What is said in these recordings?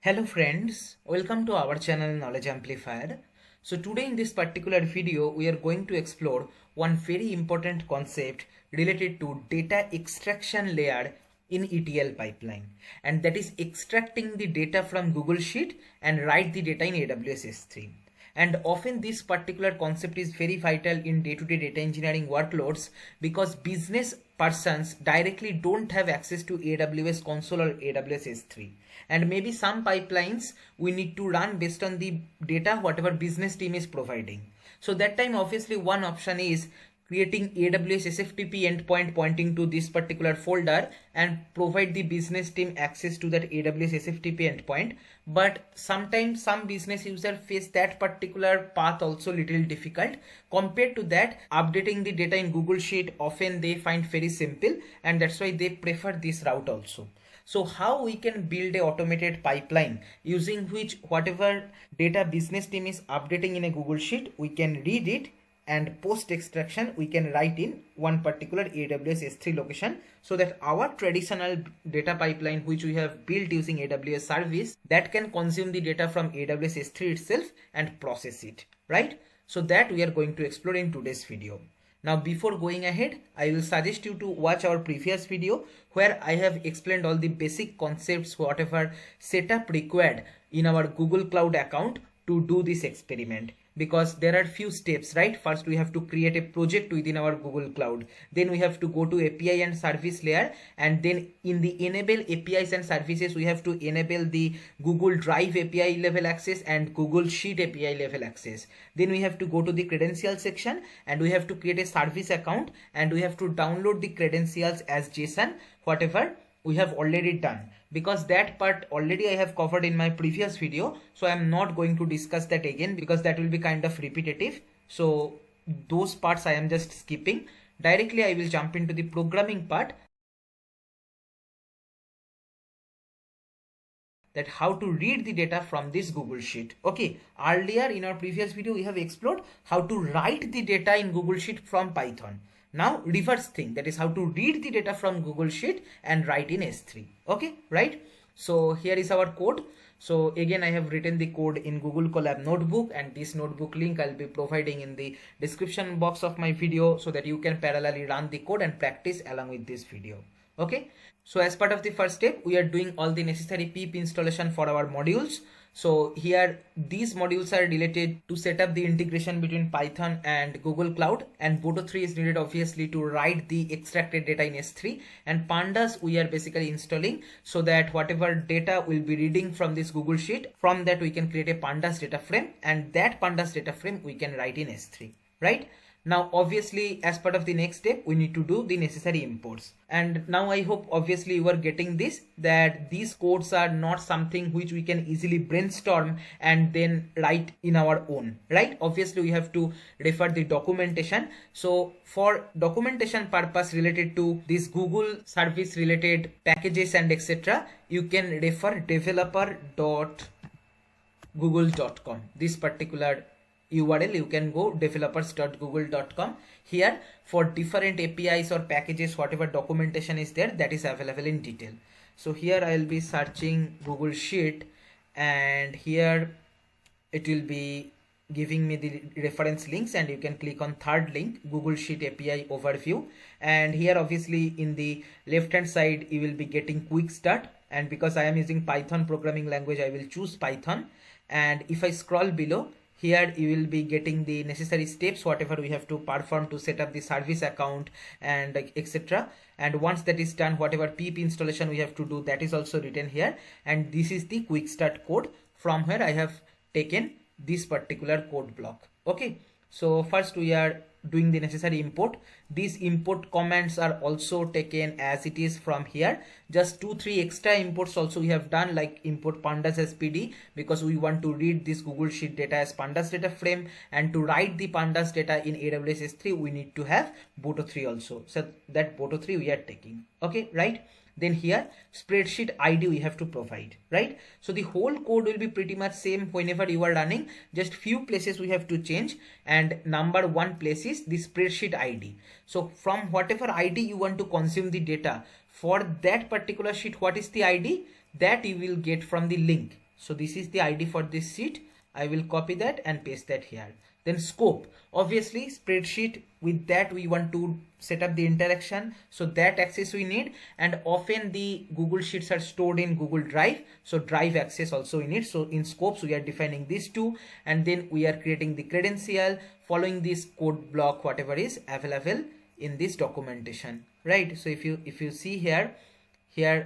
Hello friends, welcome to our channel Knowledge Amplifier. So today in this particular video we are going to explore one very important concept related to data extraction layer in ETL pipeline, and that is extracting the data from Google Sheet and write the data in AWS S3. And often this particular concept is very vital in day-to-day data engineering workloads because business persons directly don't have access to AWS console or AWS S3. And maybe some pipelines we need to run based on the data whatever business team is providing. So that time obviously one option is creating AWS SFTP endpoint pointing to this particular folder and provide the business team access to that AWS SFTP endpoint. But sometimes some business user face that particular path also little difficult. Compared to that, updating the data in Google Sheet often they find very simple, and that's why they prefer this route also. So how we can build a automated pipeline using which whatever data business team is updating in a Google Sheet, we can read it, and post extraction we can write in one particular AWS S3 location, so that our traditional data pipeline which we have built using AWS service that can consume the data from AWS S3 itself and process it, right? So that we are going to explore in today's video. Now before going ahead, I will suggest you to watch our previous video where I have explained all the basic concepts, whatever setup required in our Google Cloud account to do this experiment. Because there are few steps, right? First we have to create a project within our Google Cloud, then we have to go to API and service layer, and then in the enable APIs and services we have to enable the Google Drive API level access and Google Sheet API level access. Then we have to go to the credentials section and we have to create a service account, and we have to download the credentials as JSON, whatever we have already done, because that part already I have covered in my previous video, so I am not going to discuss that again because that will be kind of repetitive. So those parts I am just skipping. Directly I will jump into the programming part, that how to read the data from this Google Sheet. Okay, earlier in our previous video we have explored how to write the data in Google Sheet from Python. Now reverse thing, that is how to read the data from Google Sheet and write in S3. Okay, right? So here is our code. So again I have written the code in Google Colab notebook, and this notebook link I'll be providing in the description box of my video so that you can parallelly run the code and practice along with this video. Okay, so as part of the first step we are doing all the necessary pip installation for our modules. So here these modules are related to set up the integration between Python and Google Cloud, and Boto3 is needed obviously to write the extracted data in S3, and Pandas we are basically installing so that whatever data we'll be reading from this Google Sheet, from that we can create a Pandas data frame, and that Pandas data frame we can write in S3, right? Now obviously as part of the next step we need to do the necessary imports, and now I hope obviously you are getting this, that these codes are not something which we can easily brainstorm and then write in our own, right? Obviously we have to refer the documentation. So for documentation purpose related to this Google service related packages and etc., you can refer developer.google.com. This particular URL you can go developers.google.com. Here for different APIs or packages whatever documentation is there, that is available in detail. So here I will be searching Google Sheet, and here it will be giving me the reference links, and you can click on third link, Google Sheet API overview, and here obviously in the left hand side you will be getting quick start, and because I am using Python programming language I will choose Python. And if I scroll below, here you will be getting the necessary steps whatever we have to perform to set up the service account and etc. And once that is done, whatever pip installation we have to do, that is also written here, and this is the quick start code from where I have taken this particular code block. Okay, so first we are doing the necessary import. These import commands are also taken as it is from here. Just 2-3 extra imports also we have done, like import pandas as PD, because we want to read this Google Sheet data as pandas data frame, and to write the pandas data in AWS S3 we need to have Boto3 also. So that Boto3 we are taking. Okay, right? Then here spreadsheet ID we have to provide, right? So the whole code will be pretty much same whenever you are running, just few places we have to change, and number one place is the spreadsheet ID. So from whatever ID you want to consume the data for that particular sheet, what is the ID that you will get from the link. So this is the ID for this sheet. I will copy that and paste that here. Then scope, obviously spreadsheet, with that we want to set up the interaction, so that access we need, and often the Google Sheets are stored in Google Drive, so drive access also we need. So in scopes we are defining these two, and then we are creating the credential following this code block whatever is available in this documentation, right? So if you see here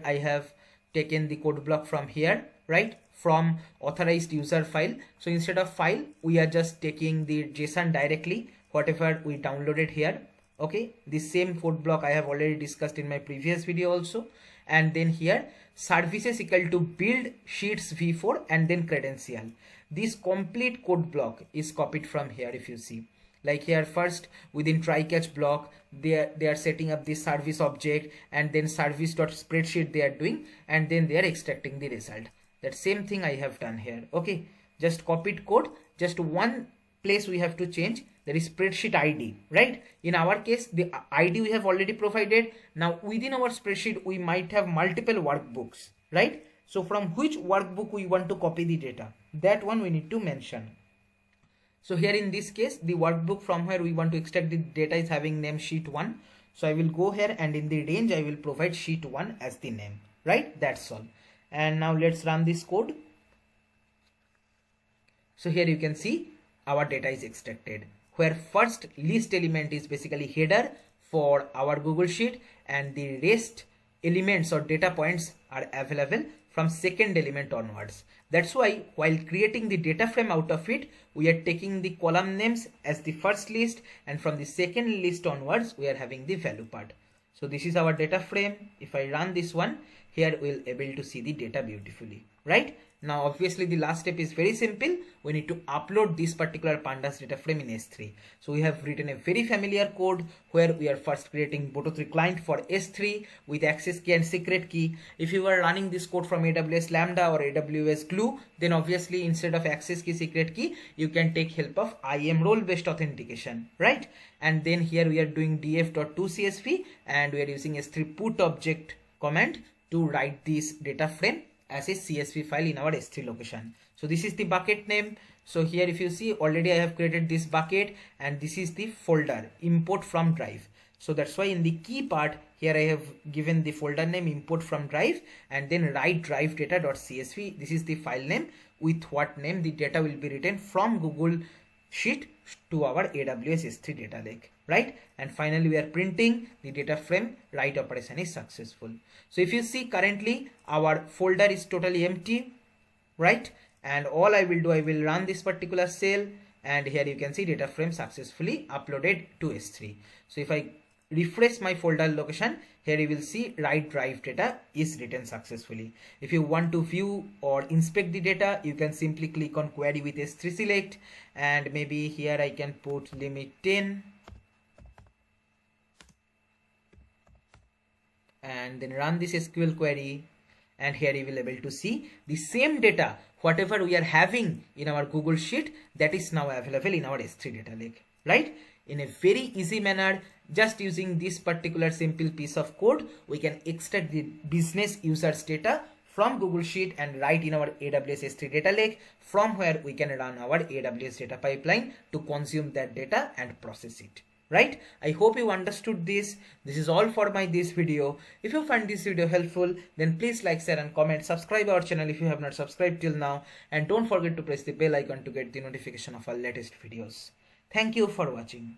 I have taken the code block from here, right, from authorized user file. So instead of file we are just taking the JSON directly, whatever we downloaded here. Okay, the same code block I have already discussed in my previous video also. And then here services equal to build sheets v4 and then credential. This complete code block is copied from here. If you see, like here first within try catch block they are setting up this service object, and then service.spreadsheet they are doing, and then they are extracting the result. That same thing I have done here. Okay, just copied code, just one place we have to change, that is spreadsheet ID, right? In our case the ID we have already provided. Now within our spreadsheet we might have multiple workbooks, right? So from which workbook we want to copy the data, that one we need to mention. So here in this case the workbook from where we want to extract the data is having name sheet 1. So I will go here and in the range I will provide sheet 1 as the name, right? That's all. And now let's run this code. So here you can see our data is extracted, where first list element is basically header for our Google Sheet, and the rest elements or data points are available from second element onwards. That's why while creating the data frame out of it, we are taking the column names as the first list, and from the second list onwards we are having the value part. So this is our data frame. If I run this one, here we'll able to see the data beautifully, right? Now obviously the last step is very simple. We need to upload this particular pandas data frame in S3. So we have written a very familiar code where we are first creating Boto3 client for S3 with access key and secret key. If you are running this code from AWS Lambda or AWS Glue, then obviously instead of access key secret key you can take help of IAM role based authentication, right? And then here we are doing df.toCSV and we are using S3 put object command to write this data frame as a CSV file in our S3 location. So this is the bucket name. So here if you see already I have created this bucket, and this is the folder import from drive. So that's why in the key part here I have given the folder name import from drive, and then write drive data.csv. This is the file name with what name the data will be written from Google Sheet to our AWS S3 data lake, right? And finally we are printing the data frame write operation is successful. So if you see currently our folder is totally empty, right? And all I will do, I will run this particular cell, and here you can see data frame successfully uploaded to S3. So if I refresh my folder location, here you will see write drive data is written successfully. If you want to view or inspect the data, you can simply click on query with S3 select, and maybe here I can put limit 10 and then run this SQL query, and here you will be able to see the same data whatever we are having in our Google Sheet, that is now available in our S3 data lake, right? In a very easy manner, just using this particular simple piece of code, we can extract the business users data from Google Sheet and write in our AWS S3 data lake, from where we can run our AWS data pipeline to consume that data and process it, right? I hope you understood this. This is all for this video. If you find this video helpful, then please like, share and comment. Subscribe our channel if you have not subscribed till now, and don't forget to press the bell icon to get the notification of our latest videos. Thank you for watching.